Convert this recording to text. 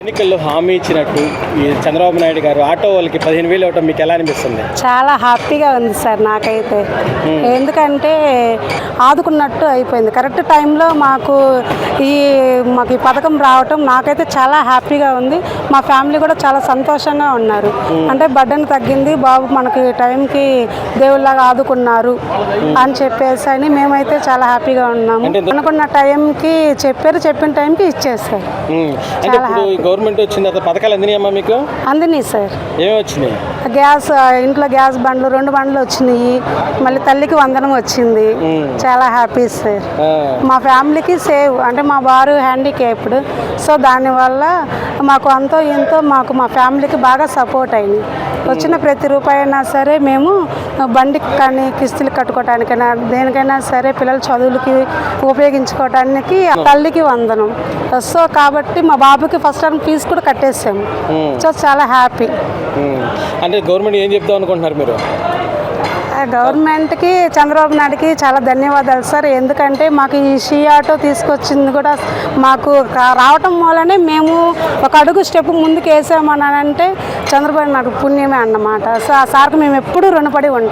ఎన్నికల్లో హామీ ఇచ్చినట్టు ఈ చంద్రబాబు నాయుడు గారు ఆటో వాళ్ళకి 15,000 ఇవ్వటం మీకు ఎలా అనిపిస్తుంది? చాలా హ్యాపీగా ఉంది సార్ నాకైతే. ఎందుకంటే ఆదుకున్నట్టు అయిపోయింది. కరెక్ట్ టైంలో మాకు ఈ పథకం రావటం నాకైతే చాలా హ్యాపీగా ఉంది. మా ఫ్యామిలీ కూడా చాలా సంతోషంగా ఉన్నారు. అంటే బర్డెన్ తగ్గింది, బాబు మనకి టైంకి దేవుళ్ళగా ఆదుకున్నారు అని చెప్పేసి అని మేమైతే చాలా హ్యాపీగా ఉన్నాము. అనుకున్న టైంకి చెప్పిన టైంకి ఇచ్చేస్తారు. గవర్నమెంట్ వచ్చిన తర్వాత పథకాలు అందినాయమ్మా మీకు? అందినాయి సార్. ఏమి వచ్చినాయి? గ్యాస్, ఇంట్లో గ్యాస్ బండ్లు 2 బండ్లు వచ్చినాయి. మళ్ళీ తల్లికి వందనం వచ్చింది. చాలా హ్యాపీ సార్. మా ఫ్యామిలీకి సేవ్, అంటే మా వారు హ్యాండిక్యాప్డ్, సో దానివల్ల మాకు అంతో ఎంతో మా ఫ్యామిలీకి బాగా సపోర్ట్ అయింది. వచ్చిన ప్రతి రూపాయి అయినా సరే మేము బండికి కానీ కిస్తులు కట్టుకోవటానికైనా దేనికైనా సరే పిల్లల చదువులకి ఉపయోగించుకోవటానికి తల్లికి వందనం. సో కాబట్టి మా బాబుకి ఫస్ట్ టైం ఫీజు కూడా కట్టేసాము. సో చాలా హ్యాపీ. అంటే గవర్నమెంట్ ఏం చెప్తాం అనుకుంటున్నారు మీరు? గవర్నమెంట్కి, చంద్రబాబు నాయుడుకి చాలా ధన్యవాదాలు సార్. ఎందుకంటే మాకు ఈ షీ ఆటో తీసుకొచ్చింది కూడా మాకు రావటం వల్లనే మేము ఒక అడుగు స్టెప్ ముందుకు వేసామని అంటే చంద్రబాబు నాయుడు పుణ్యమే అన్నమాట. సో ఆ సార్కి మేము ఎప్పుడూ రుణపడి ఉంటాం.